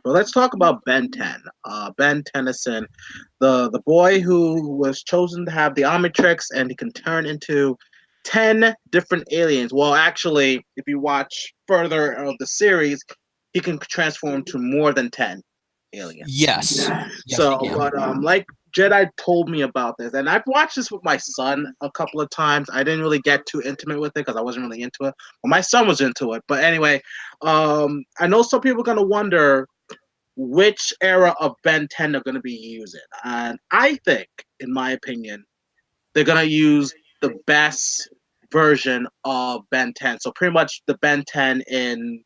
But let's talk about Ben 10. Ben Tennyson, the boy who was chosen to have the Omnitrix and he can turn into 10 different aliens. Well, actually, if you watch further of the series, he can transform to more than 10 aliens. Yes. Yes, he So, can. but like Jedi told me about this, and I've watched this with my son a couple of times. I didn't really get too intimate with it because I wasn't really into it. Well, my son was into it. But anyway, I know some people are gonna wonder which era of Ben 10 they're gonna be using, and I think, in my opinion, they're gonna use the best version of Ben 10. So pretty much the Ben 10 in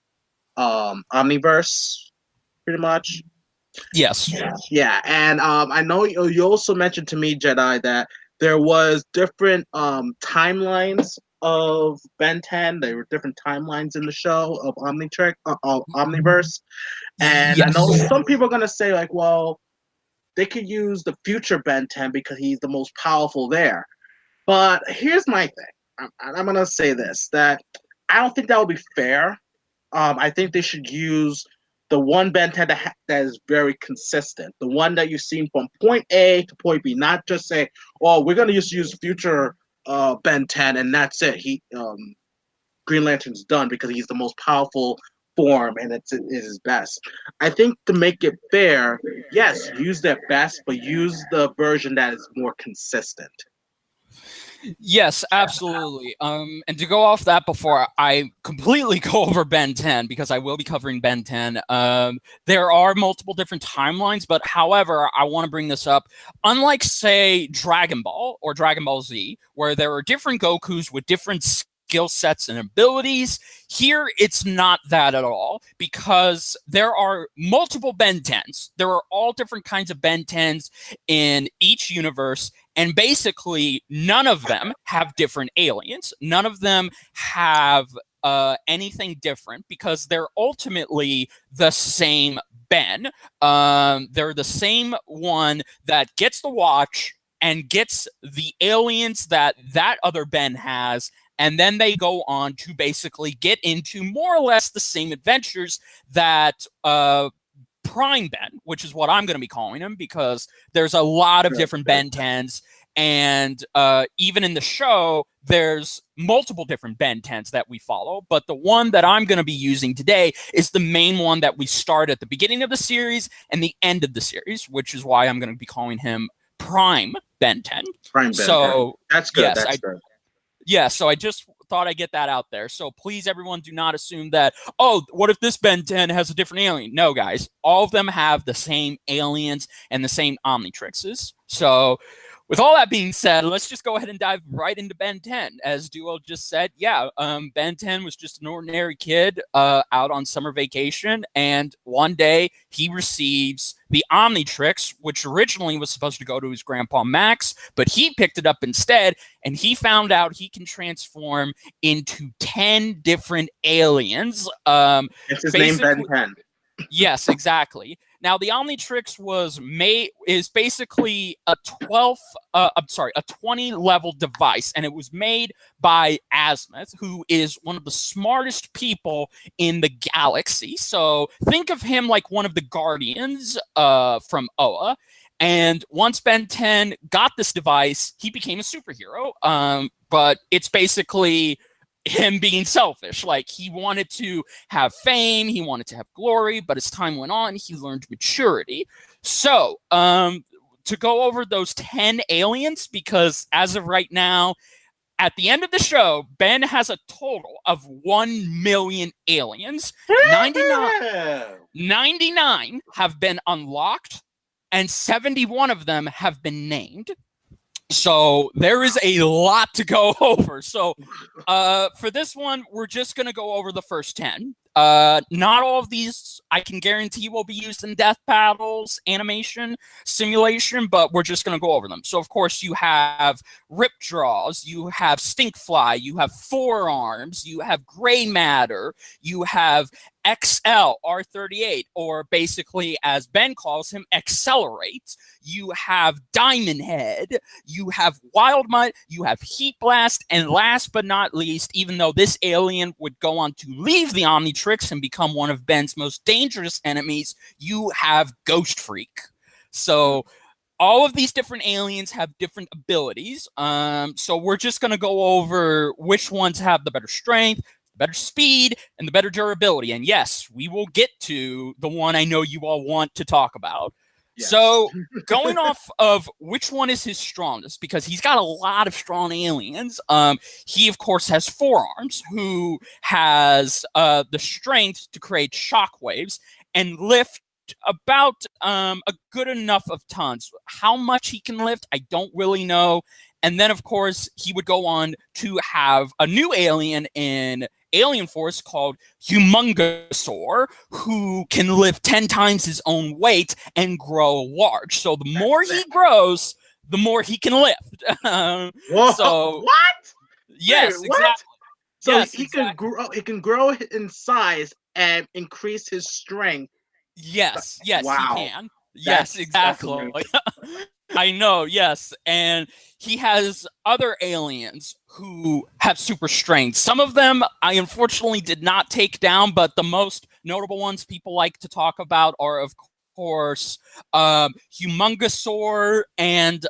Omniverse, pretty much. Yes. Yeah, and I know you also mentioned to me, Jedi, that there was different timelines of Ben 10. There were different timelines in the show of Omniverse, and I know Yes. some people are gonna say like, well, they could use the future Ben 10 because he's the most powerful there. But here's my thing. I'm gonna say this that I don't think that would be fair. I think they should use the one Ben 10 that is very consistent, the one that you've seen from point A to point B, not just say, "Oh, we're gonna just use future Ben 10 and that's it." Green Lantern's done because he's the most powerful form and it is best. I think to make it fair, yes, use their best, but use the version that is more consistent. Yes, absolutely. And to go off that before I completely go over Ben 10, because I will be covering Ben 10, there are multiple different timelines, but however, I want to bring this up. Unlike, say, Dragon Ball or Dragon Ball Z, where there are different Gokus with different skill sets and abilities, here it's not that at all, because there are multiple Ben 10s. There are all different kinds of Ben 10s in each universe. And basically, none of them have different aliens. None of them have anything different because they're ultimately the same Ben. They're the same one that gets the watch and gets the aliens that that other Ben has. And then they go on to basically get into more or less the same adventures that Prime Ben, which is what I'm going to be calling him, because there's a lot of different Ben 10s. And even in the show, there's multiple different Ben 10s that we follow. But the one that I'm going to be using today is the main one that we start at the beginning of the series and the end of the series, which is why I'm going to be calling him Prime Ben 10. Prime Ben. So, that's good. yes, That's good. yeah, so I just thought I'd get that out there. So please, everyone, do not assume that, oh, what if this Ben 10 has a different alien? No, guys. All of them have the same aliens and the same Omnitrixes. So with all that being said, let's just go ahead and dive right into Ben 10. As Duo just said, yeah, Ben 10 was just an ordinary kid out on summer vacation, and one day he receives the Omnitrix, which originally was supposed to go to his grandpa Max, but he picked it up instead, and he found out he can transform into 10 different aliens. It's his name, Ben 10. Yes, exactly. Now, the Omnitrix is basically a 20 level device, and it was made by Azimuth, who is one of the smartest people in the galaxy. So think of him like one of the Guardians from Oa. And once Ben 10 got this device, he became a superhero. But it's basically him being selfish. Like, he wanted to have fame, he wanted to have glory, but as time went on, he learned maturity. So, to go over those 10 aliens, because as of right now, at the end of the show, Ben has a total of 1 million aliens. 99 have been unlocked, and 71 of them have been named. So there is a lot to go over. So for this one, we're just going to go over the first 10. Not all of these, I can guarantee, will be used in Death Battles, animation, simulation, but we're just going to go over them. So, of course, you have Ripjaws, you have Stinkfly, you have Forearms, you have Gray Matter, you have XL R38, or basically, as Ben calls him, Accelerate. You have Diamond Head, you have Wild Mutt, you have Heat Blast, and last but not least, even though this alien would go on to leave the Omnitrix and become one of Ben's most dangerous enemies, you have Ghost Freak. So all of these different aliens have different abilities. So we're just going to go over which ones have the better strength, the better speed, and the better durability. And yes, we will get to the one I know you all want to talk about. Yes. So going off of which one is his strongest, because he's got a lot of strong aliens. He, of course, has Forearms, who has the strength to create shockwaves and lift about a good enough of tons. How much he can lift, I don't really know. And then, of course, he would go on to have a new alien in Alien Force called Humungosaur, who can lift 10 times his own weight and grow large. So the more he grows, the more he can lift. So what? Yes, Wait, what? exactly. So yes, he exactly. can grow. He can grow in size and increase his strength. Yes, wow. He can. Yes, exactly. I know, yes. And he has other aliens who have super strength. Some of them I unfortunately did not take down, but the most notable ones people like to talk about are, of course, Humungosaur and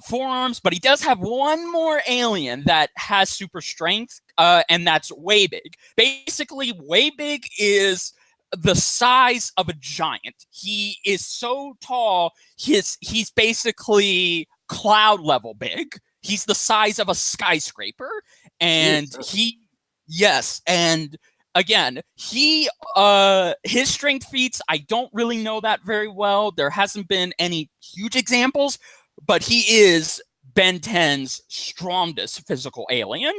Forearms. But he does have one more alien that has super strength, and that's Way Big. Basically, Way Big is the size of a giant. He is so tall, he's basically cloud level big. He's the size of a skyscraper. And and again, his strength feats, I don't really know that very well. There hasn't been any huge examples, but he is Ben 10's strongest physical alien.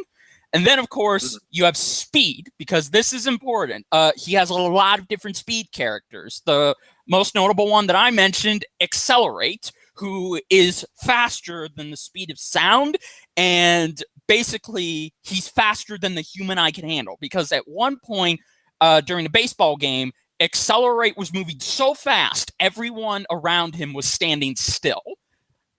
And then, of course, you have speed, because this is important. He has a lot of different speed characters. The most notable one that I mentioned, Accelerate, who is faster than the speed of sound. And basically, he's faster than the human eye can handle. Because at one point during the baseball game, Accelerate was moving so fast, everyone around him was standing still.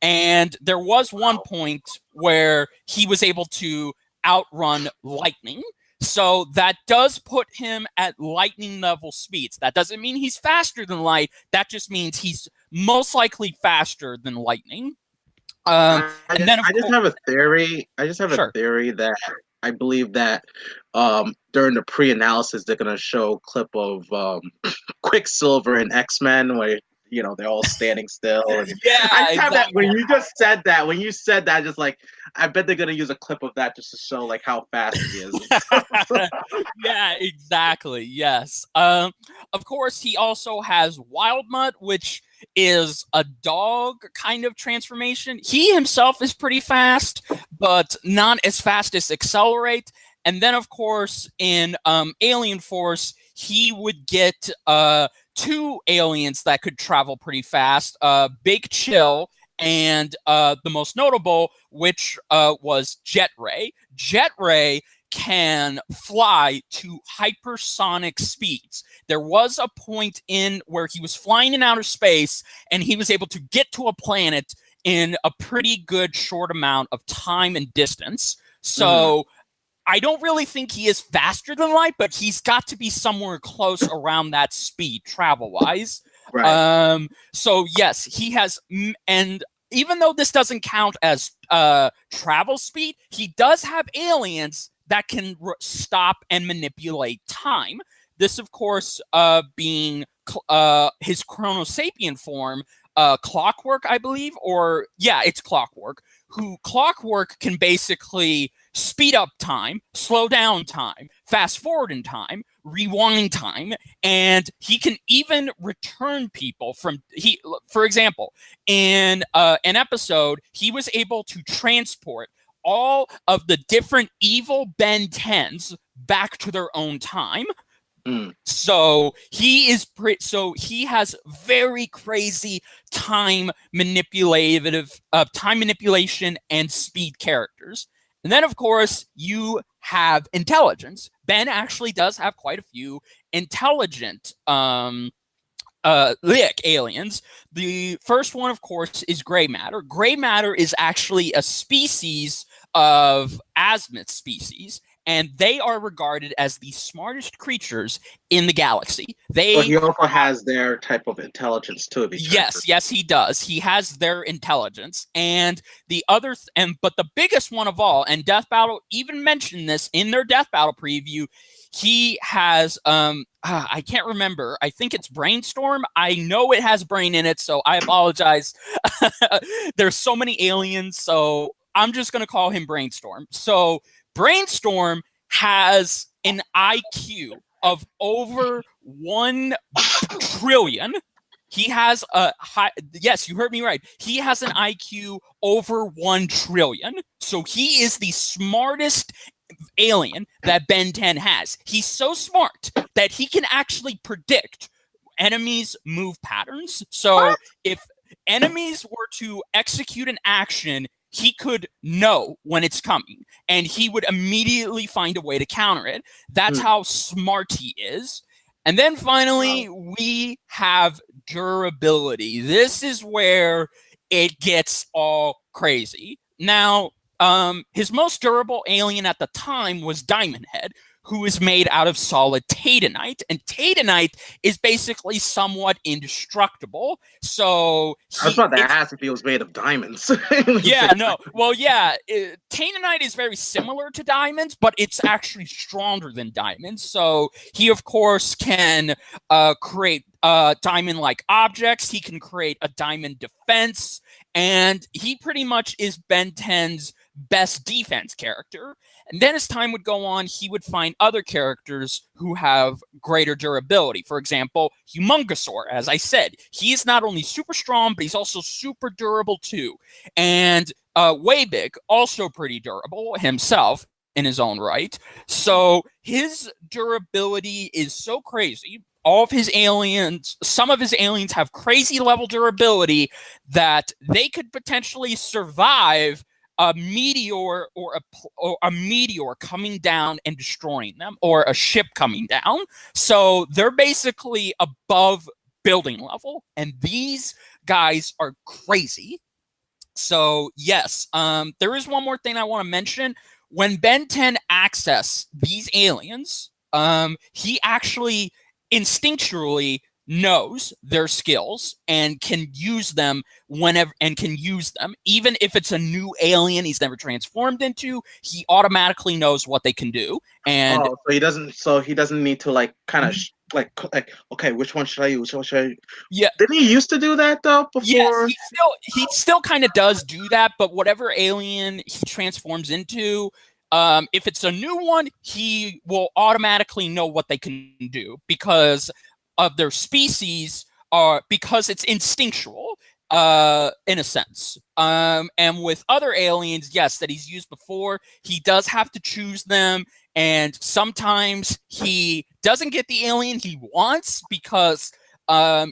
And there was one point where he was able to outrun lightning. So that does put him at lightning level speeds. That doesn't mean he's faster than light. That just means he's most likely faster than lightning. I just have a theory. I just have a theory that I believe that during the pre-analysis they're gonna show a clip of Quicksilver and X-Men where they're all standing still. And I just have that when you just said that. When you said that, just like I bet they're gonna use a clip of that just to show like how fast he is. Yeah, exactly. Yes. Of course, he also has Wild Mutt, which is a dog kind of transformation. He himself is pretty fast, but not as fast as Accelerate. And then, of course, in Alien Force, he would get two aliens that could travel pretty fast, Big Chill and the most notable, which was Jet Ray. Jet Ray can fly to hypersonic speeds. There was a point in where he was flying in outer space and he was able to get to a planet in a pretty good short amount of time and distance. So I don't really think he is faster than light, but he's got to be somewhere close around that speed travel-wise. Right. So yes, he has, and even though this doesn't count as travel speed, he does have aliens that can stop and manipulate time. This, of course, being his Chronosapien form, Clockwork, I believe, or yeah, it's Clockwork, who Clockwork can basically speed up time, slow down time, fast forward in time, rewind time, and he can even return people from for example, in an episode, he was able to transport all of the different evil Ben 10s back to their own time. So he has very crazy time manipulation and speed characters. And then, of course, you have intelligence. Ben actually does have quite a few intelligent aliens. The first one, of course, is gray matter. Gray matter is actually a species of azimuth species, and they are regarded as the smartest creatures in the galaxy. So he also has their type of intelligence too. Yes, he does. He has their intelligence, and but the biggest one of all, and Death Battle even mentioned this in their Death Battle preview. He has I can't remember. I think it's Brainstorm. I know it has brain in it, so I apologize. There's so many aliens, so I'm just gonna call him Brainstorm. So Brainstorm has an IQ of over 1 trillion. He has a high, yes, you heard me right. He has an IQ over 1 trillion. So he is the smartest alien that Ben 10 has. He's so smart that he can actually predict enemies' move patterns. So if enemies were to execute an action, he could know when it's coming, and he would immediately find a way to counter it. That's how smart he is. And then finally, we have durability. This is where it gets all crazy. Now, his most durable alien at the time was Diamond Head, who is made out of solid tatanite, and tatanite is basically somewhat indestructible. So I was about to ask if he was made of diamonds. Tatanite is very similar to diamonds, but it's actually stronger than diamonds. So he, of course, can create diamond-like objects. He can create a diamond defense, and he pretty much is Ben 10's best defense character. And then as time would go on, he would find other characters who have greater durability. For example, Humungosaur, as I said, he is not only super strong, but he's also super durable too. And Waybig, also pretty durable himself in his own right. So his durability is so crazy. All of his aliens, some of his aliens have crazy level durability that they could potentially survive a meteor or a meteor coming down and destroying them, or a ship coming down. So they're basically above building level, and these guys are crazy. So yes, there is one more thing I want to mention. When Ben 10 access these aliens, he actually instinctually knows their skills and can use them whenever, and can use them even if it's a new alien he's never transformed into. He automatically knows what they can do, and so he doesn't need to like kind of like okay, which one should I use? Which should I? Yeah, didn't he used to do that though before? Yes, he still kind of does do that, but whatever alien he transforms into, if it's a new one, he will automatically know what they can do because of their species, because it's instinctual in a sense. And with other aliens, yes, that he's used before, he does have to choose them, and sometimes he doesn't get the alien he wants because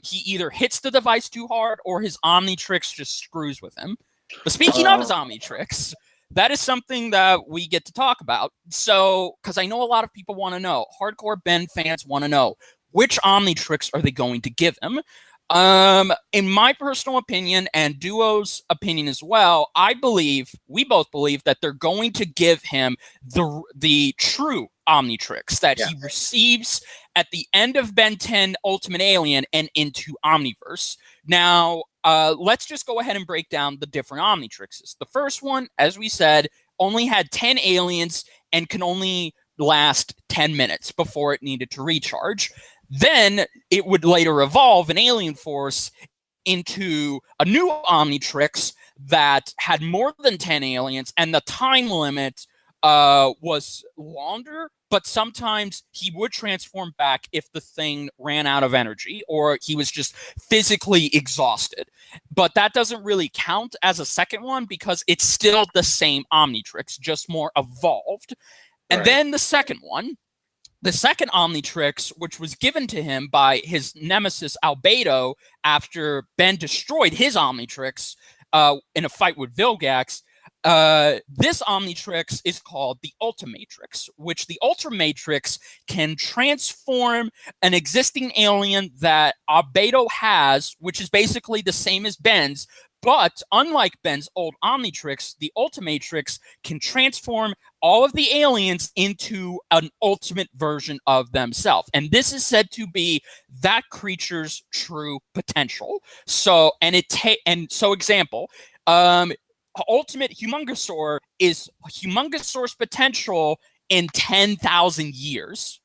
he either hits the device too hard or his Omnitrix just screws with him. But speaking of his Omnitrix, that is something that we get to talk about. So, because I know a lot of people want to know, hardcore Ben fans want to know, which Omnitrix are they going to give him? In my personal opinion, and Duo's opinion as well, we both believe that they're going to give him the true Omnitrix that he receives at the end of Ben 10 Ultimate Alien and into Omniverse. Now, let's just go ahead and break down the different Omnitrixes. The first one, as we said, only had 10 aliens and can only last 10 minutes before it needed to recharge. Then it would later evolve an alien force into a new Omnitrix that had more than 10 aliens, and the time limit was longer, but sometimes he would transform back if the thing ran out of energy or he was just physically exhausted. But that doesn't really count as a second one because it's still the same Omnitrix, just more evolved. And then the second Omnitrix, which was given to him by his nemesis Albedo after Ben destroyed his Omnitrix in a fight with Vilgax, This Omnitrix is called the Ultimatrix, which the Ultimatrix can transform an existing alien that Albedo has, which is basically the same as Ben's. But unlike Ben's old Omnitrix, the Ultimatrix can transform all of the aliens into an ultimate version of themselves. And this is said to be that creature's true potential. So, example, Ultimate Humongosaur is Humongosaur's potential in 10,000 years.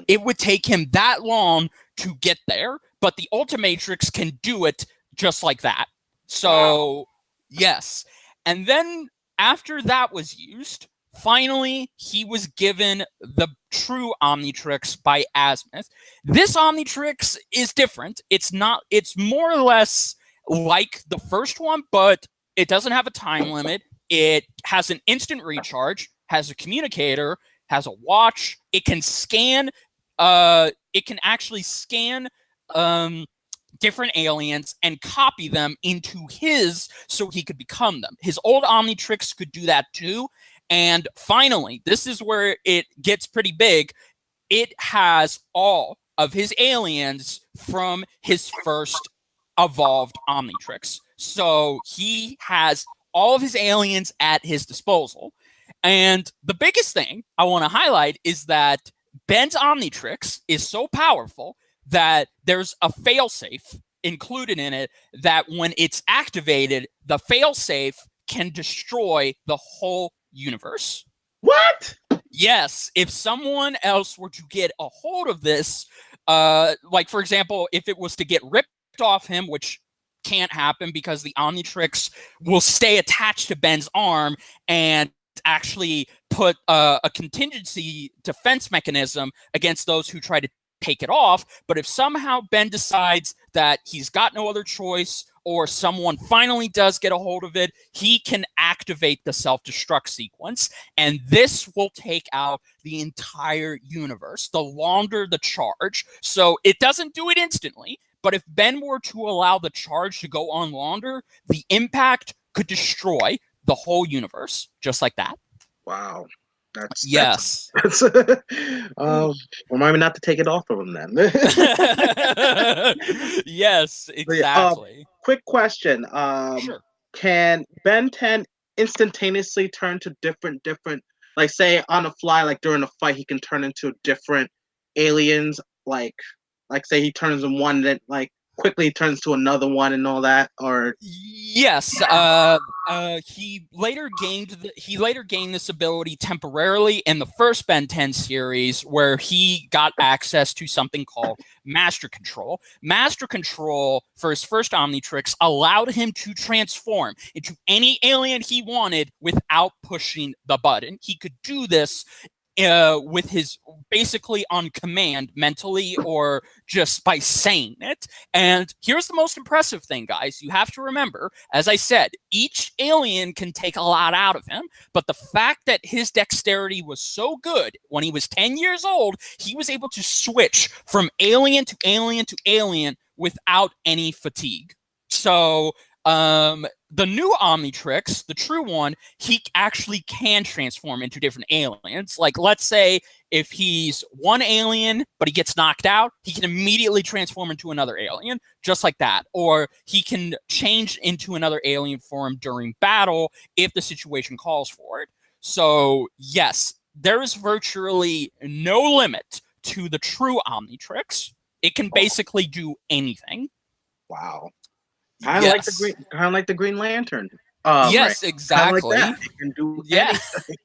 It would take him that long to get there, but the Ultimatrix can do it just like that. So, yes. And then after that was used, finally, he was given the true Omnitrix by Azimuth. This Omnitrix is different. It's more or less like the first one, but it doesn't have a time limit. It has an instant recharge, has a communicator, has a watch. It can scan. It can actually scan different aliens and copy them into his so he could become them. His old Omnitrix could do that too. And finally, this is where it gets pretty big. It has all of his aliens from his first evolved Omnitrix. So he has all of his aliens at his disposal. And the biggest thing I want to highlight is that Ben's Omnitrix is so powerful that there's a failsafe included in it that when it's activated, the failsafe can destroy the whole universe. What? Yes, if someone else were to get a hold of this, like for example, if it was to get ripped off him, which can't happen because the Omnitrix will stay attached to Ben's arm and actually put a contingency defense mechanism against those who try to take it off. But if somehow Ben decides that he's got no other choice, or someone finally does get a hold of it, he can activate the self-destruct sequence, and this will take out the entire universe, the longer the charge. So it doesn't do it instantly, but if Ben were to allow the charge to go on longer, the impact could destroy the whole universe, just like that. Wow. Yes. Remind me not to take it off of him then. Yes, exactly. Quick question. Sure. Can Ben 10 instantaneously turn to different, like say on the fly, like during a fight, he can turn into different aliens, like say he turns in one that like quickly turns to another one and all that, or yes, he later gained this ability temporarily in the first Ben 10 series, where he got access to something called Master Control. Master Control for his first Omnitrix allowed him to transform into any alien he wanted without pushing the button. He could do this with his basically on command mentally or just by saying it. And here's the most impressive thing, guys. You have to remember, as I said, each alien can take a lot out of him, but the fact that his dexterity was so good when he was 10 years old, he was able to switch from alien to alien to alien without any fatigue. So the new Omnitrix, the true one, he actually can transform into different aliens. Like, let's say if he's one alien, but he gets knocked out, he can immediately transform into another alien, just like that. Or he can change into another alien form during battle if the situation calls for it. So, yes, there is virtually no limit to the true Omnitrix. It can basically do anything. Wow. Kind of like the Green Lantern. Yes, right. Exactly. Like that. It can do anything.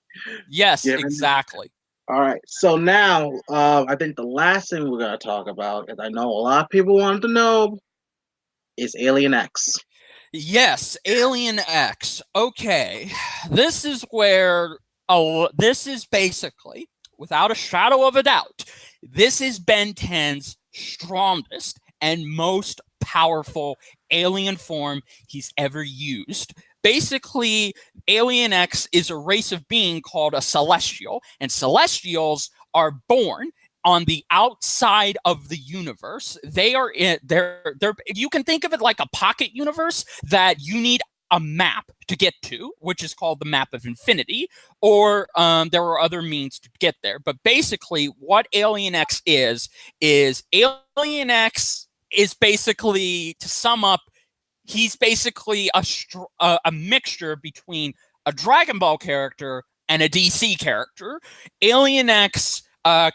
Yes, exactly. All right. So now, I think the last thing we're gonna talk about, and I know a lot of people want to know, is Alien X. Yes, Alien X. Okay, this is where this is basically, without a shadow of a doubt, this is Ben 10's strongest and most powerful alien form he's ever used. Basically, Alien X is a race of being called a celestial, and celestials are born on the outside of the universe. They're you can think of it like a pocket universe that you need a map to get to, which is called the Map of Infinity, or there are other means to get there. But basically, what Alien X is Alien X is basically, to sum up, he's basically a mixture between a Dragon Ball character and a DC character. Alien X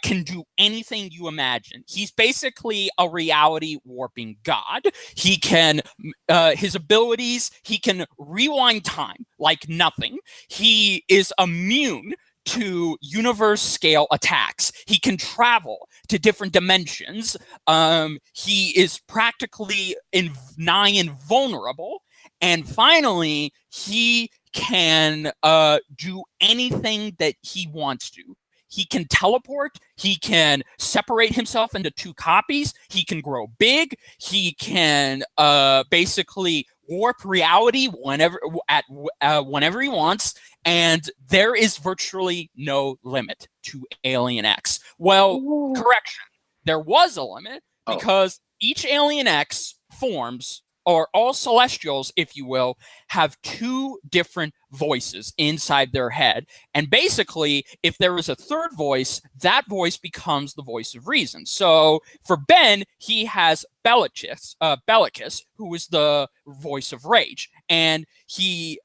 can do anything you imagine. He's basically a reality warping god. He can, his abilities, he can rewind time like nothing. He is immune to universe scale attacks. He can travel to different dimensions. He is practically nigh invulnerable. And finally, he can do anything that he wants to. He can teleport. He can separate himself into two copies. He can grow big. He can basically warp reality whenever he wants. And there is virtually no limit to Alien X. Well, Ooh. correction. There was a limit because each Alien X forms, or all Celestials, if you will, have two different voices inside their head. And basically, if there is a third voice, that voice becomes the voice of reason. So for Ben, he has Bellicus, who is the voice of rage. And he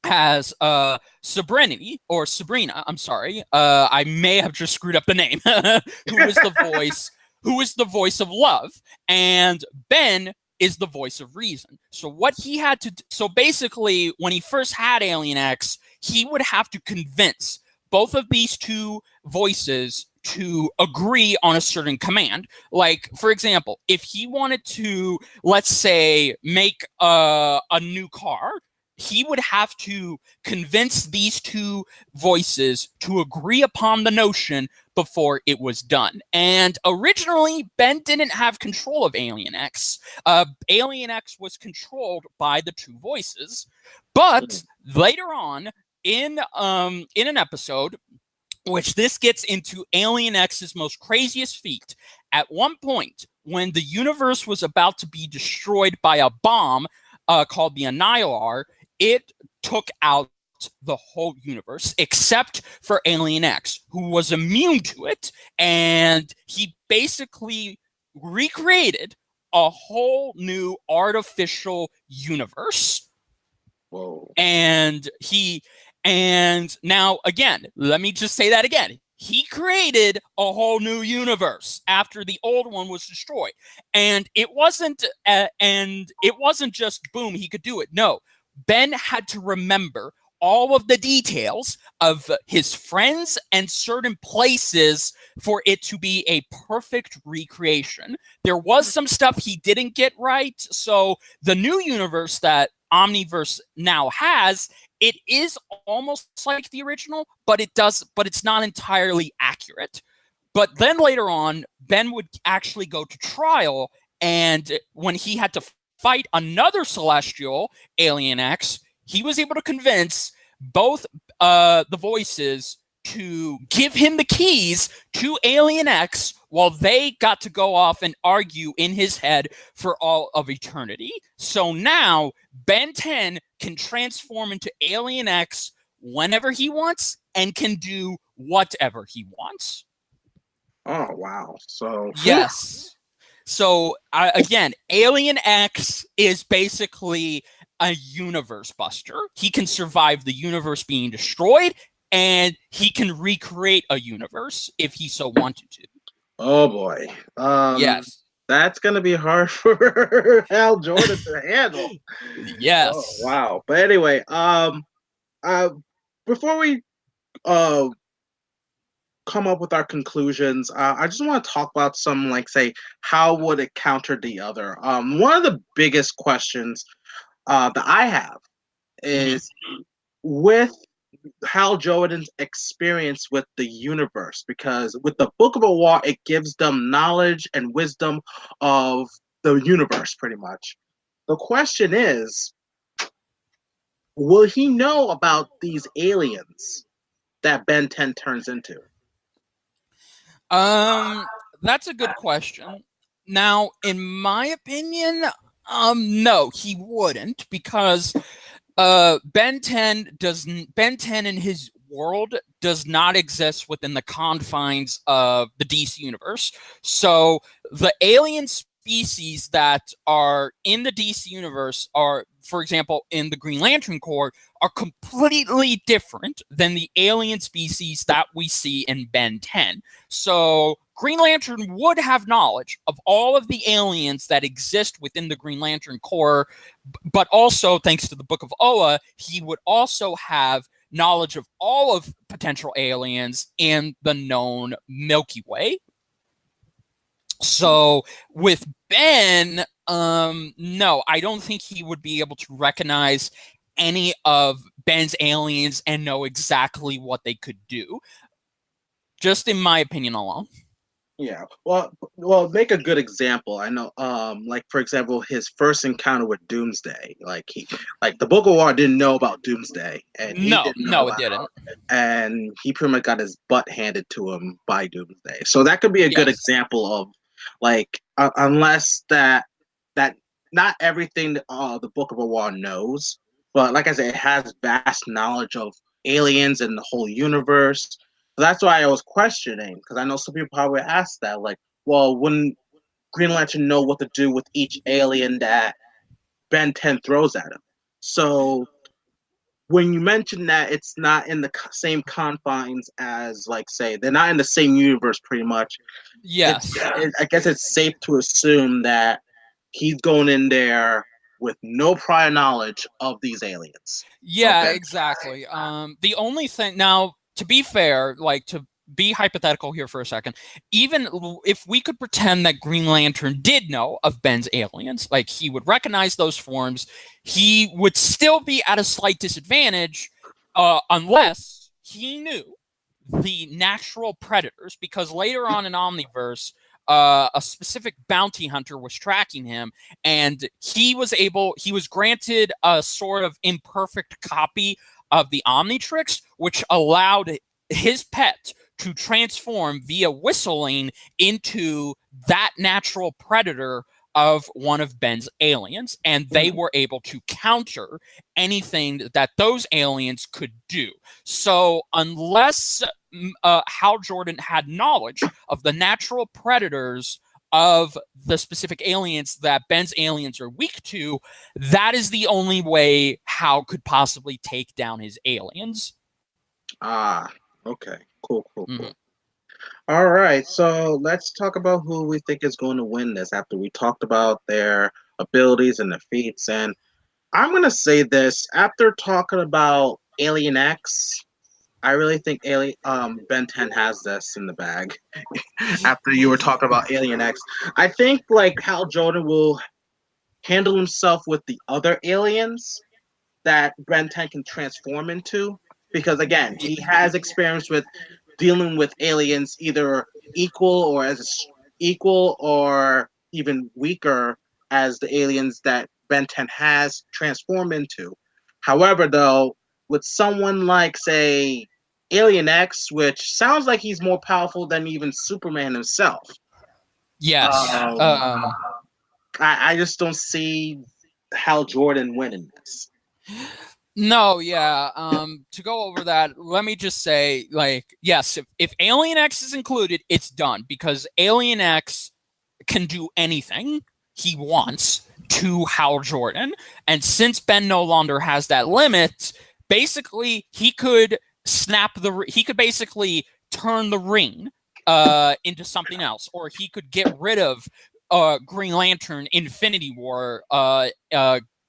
has Sabrina, I'm sorry. I may have just screwed up the name, who is the voice of love. And Ben is the voice of reason. So what he had to do, so basically when he first had Alien X, he would have to convince both of these two voices to agree on a certain command. Like, for example, if he wanted to, let's say, make a new car, he would have to convince these two voices to agree upon the notion before it was done. And originally, Ben didn't have control of Alien X. Alien X was controlled by the two voices. But later on, in an episode, which this gets into Alien X's most craziest feat, at one point, when the universe was about to be destroyed by a bomb called the Annihilar, it took out the whole universe except for Alien X, who was immune to it, and he basically recreated a whole new artificial universe. Whoa. And now again, let me just say that again. He created a whole new universe after the old one was destroyed. And it wasn't just boom, he could do it. No. Ben had to remember all of the details of his friends and certain places for it to be a perfect recreation. There was some stuff he didn't get right. So the new universe that Omniverse now has, it is almost like the original, but it's not entirely accurate. But then later on, Ben would actually go to trial, and when he had to fight another Celestial, Alien X, he was able to convince both the voices to give him the keys to Alien X while they got to go off and argue in his head for all of eternity. So now Ben 10 can transform into Alien X whenever he wants and can do whatever he wants. Oh, wow. So yes. So again, Alien X is basically a universe buster. He can survive the universe being destroyed, and he can recreate a universe if he so wanted to. Oh boy. Yes. That's gonna be hard for Hal Jordan to handle. Yes. Oh, wow. But anyway, before we come up with our conclusions, I just want to talk about some, like, say, how would it counter the other. One of the biggest questions that I have is with Hal Jordan's experience with the universe, because with the Book of a War, it gives them knowledge and wisdom of the universe, pretty much. The question is, will he know about these aliens that Ben 10 turns into? That's a good question. Now, in my opinion, no, he wouldn't, because Ben 10 Ben 10 in his world does not exist within the confines of the DC universe. So the alien species that are in the DC universe are, for example, in the Green Lantern Corps, are completely different than the alien species that we see in Ben 10. So Green Lantern would have knowledge of all of the aliens that exist within the Green Lantern Corps, but also, thanks to the Book of Oa, he would also have knowledge of all of potential aliens in the known Milky Way. So with Ben, no, I don't think he would be able to recognize any of Ben's aliens and know exactly what they could do. Just in my opinion alone. Yeah. Well, make a good example. I know, like for example, his first encounter with Doomsday. Like the Book of War didn't know about Doomsday, and he No, didn't know no, it about didn't. and he pretty much got his butt handed to him by Doomsday. So that could be a good Yes. example of, like, unless that not everything the Book of War knows, but like I said, it has vast knowledge of aliens and the whole universe. So that's why I was questioning, because I know some people probably ask that, like, well, wouldn't Green Lantern know what to do with each alien that Ben 10 throws at him? So when you mention that it's not in the same confines as, like, say, they're not in the same universe pretty much, Yes. I guess it's safe to assume that he's going in there with no prior knowledge of these aliens. Yeah, Okay. exactly. The only thing now, to be fair, like to be hypothetical here for a second, even if we could pretend that Green Lantern did know of Ben's aliens, like he would recognize those forms, he would still be at a slight disadvantage unless he knew the natural predators, because later on in Omniverse, a specific bounty hunter was tracking him, and he was granted a sort of imperfect copy of the Omnitrix, which allowed his pet to transform via whistling into that natural predator of one of Ben's aliens, and they were able to counter anything that those aliens could do. So unless Hal Jordan had knowledge of the natural predators of the specific aliens that Ben's aliens are weak to, that is the only way Hal could possibly take down his aliens. Ah, okay. Cool. Mm-hmm. All right, so let's talk about who we think is going to win this after we talked about their abilities and their feats. And I'm going to say this after talking about Alien X. I really think Ben 10 has this in the bag. After you were talking about Alien X, I think like Hal Jordan will handle himself with the other aliens that Ben 10 can transform into, because again, he has experience with dealing with aliens either equal or even weaker as the aliens that Ben 10 has transformed into. However, though, with someone like, say, Alien X, which sounds like he's more powerful than even Superman himself. Yes. I just don't see Hal Jordan winning this. No, yeah. To go over that, let me just say, like, yes, if Alien X is included, it's done, because Alien X can do anything he wants to Hal Jordan. And since Ben no longer has that limit, basically he could basically turn the ring into something else, or he could get rid of Green Lantern Infinity War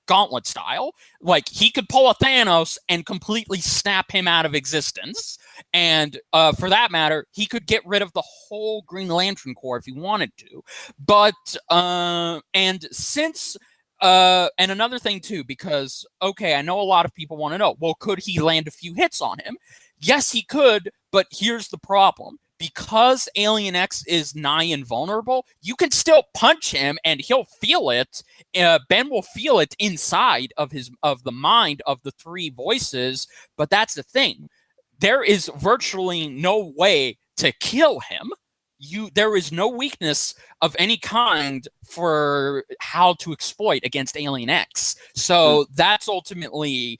gauntlet style. Like, he could pull a Thanos and completely snap him out of existence. And for that matter, he could get rid of the whole Green Lantern Corps if he wanted to. But and since and another thing too, because okay, I know a lot of people want to know, well, could he land a few hits on him? Yes, he could, but here's the problem. Because Alien X is nigh invulnerable, you can still punch him and he'll feel it. Ben will feel it inside of the mind of the three voices. But that's the thing. There is virtually no way to kill him. there is no weakness of any kind for Hal to exploit against Alien X. So that's ultimately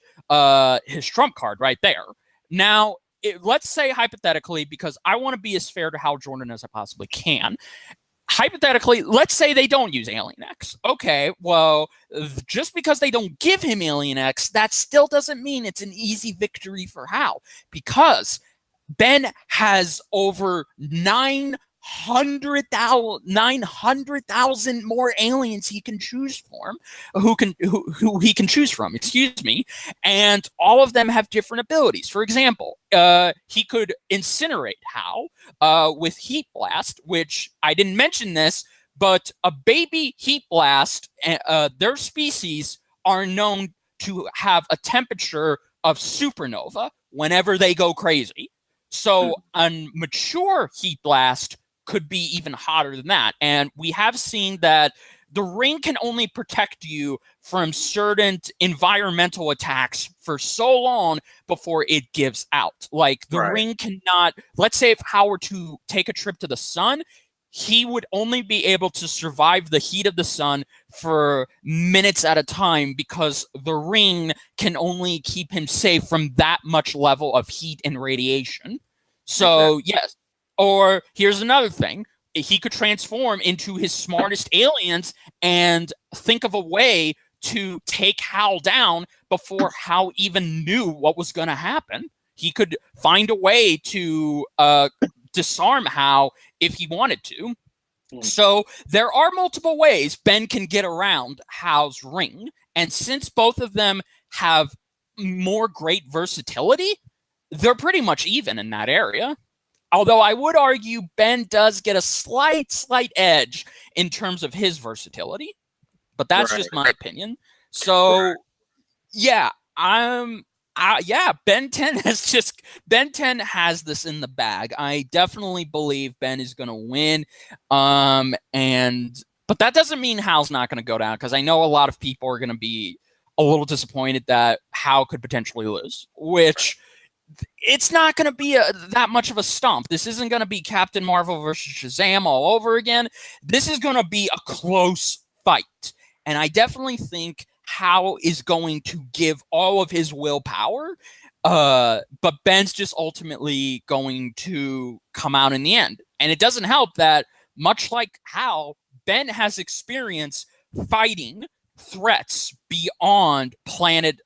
his trump card right there. Now, let's say hypothetically, because I want to be as fair to Hal Jordan as I possibly can. Hypothetically, let's say they don't use Alien X. Okay, well, just because they don't give him Alien X, that still doesn't mean it's an easy victory for Hal, because Ben has over 900,000 more aliens he can choose from, who he can choose from, excuse me, and all of them have different abilities. For example, he could incinerate Hal with Heat Blast, which I didn't mention this, but a baby Heat Blast, their species are known to have a temperature of supernova whenever they go crazy. So a mature Heat Blast could be even hotter than that. And we have seen that the ring can only protect you from certain environmental attacks for so long before it gives out. Like the ring cannot, let's say if Hal were to take a trip to the sun, he would only be able to survive the heat of the sun for minutes at a time, because the ring can only keep him safe from that much level of heat and radiation. So, yes. Or here's another thing. He could transform into his smartest aliens and think of a way to take Hal down before Hal even knew what was going to happen. He could find a way to disarm Hal if he wanted to. So there are multiple ways Ben can get around Hal's ring. And since both of them have more great versatility, they're pretty much even in that area. Although I would argue Ben does get a slight edge in terms of his versatility. But that's just my opinion. So, yeah, Ben 10 has this in the bag. I definitely believe Ben is going to win. But that doesn't mean Hal's not going to go down, because I know a lot of people are going to be a little disappointed that Hal could potentially lose, which it's not going to be that much of a stomp. This isn't going to be Captain Marvel versus Shazam all over again. This is going to be a close fight. And I definitely think Hal is going to give all of his willpower, but Ben's just ultimately going to come out in the end. And it doesn't help that, much like Hal, Ben has experience fighting threats beyond planet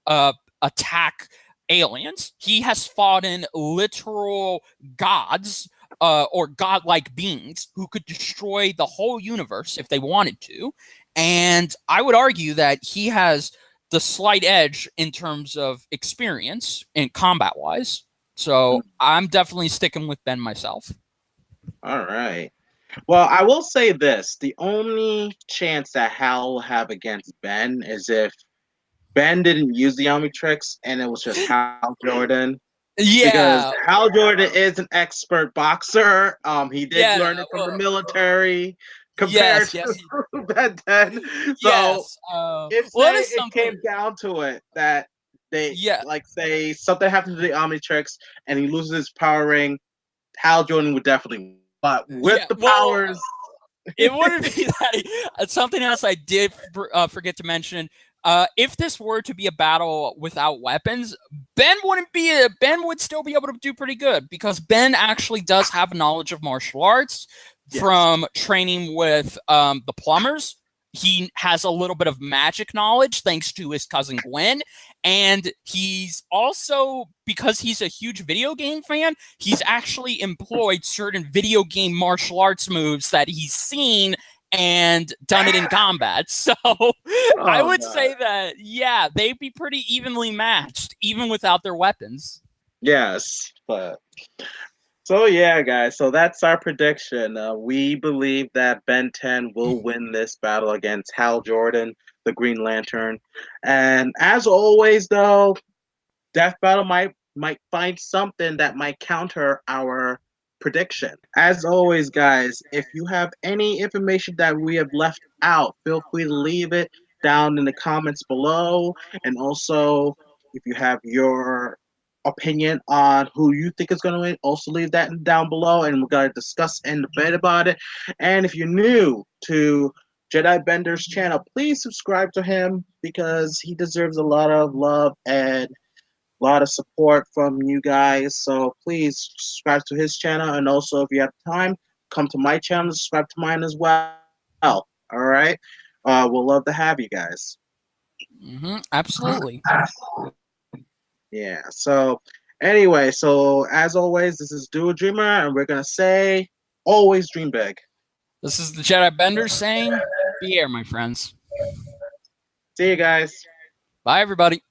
attack aliens. He has fought in literal gods or godlike beings who could destroy the whole universe if they wanted to. And I would argue that he has the slight edge in terms of experience in combat-wise. So I'm definitely sticking with Ben myself. All right. Well, I will say this. The only chance that Hal will have against Ben is if Ben didn't use the Omnitrix and it was just Hal Jordan. Yeah. Because Hal Jordan is an expert boxer. He did learn it from the military compared to Ben 10. So if it came down to it that they like say something happened to the Omnitrix and he loses his power ring, Hal Jordan would definitely win. But with the powers, it wouldn't be that. Something else I did forget to mention. If this were to be a battle without weapons, Ben would still be able to do pretty good, because Ben actually does have knowledge of martial arts from training with the plumbers. He has a little bit of magic knowledge thanks to his cousin Gwen. And he's also, because he's a huge video game fan, he's actually employed certain video game martial arts moves that he's seen and done it in combat. So I would say that, they'd be pretty evenly matched, even without their weapons. Yes, but... So yeah, guys, so that's our prediction. We believe that Ben 10 will win this battle against Hal Jordan, the Green Lantern. And as always, though, Death Battle might find something that might counter our prediction. As always, guys, if you have any information that we have left out, feel free to leave it down in the comments below. And also, if you have your opinion on who you think is going to win. Also, leave that down below, and we're going to discuss and debate about it. And if you're new to Jedi Bender's channel, please subscribe to him because he deserves a lot of love and a lot of support from you guys. So please subscribe to his channel, and also if you have time, come to my channel, subscribe to mine as well. All right, we'll love to have you guys. Absolutely. Yeah. So anyway, so as always, this is Do a Dreamer, and we're gonna say always dream big. This is the Jedi Bender saying, be air, my friends. See you guys. Bye, everybody.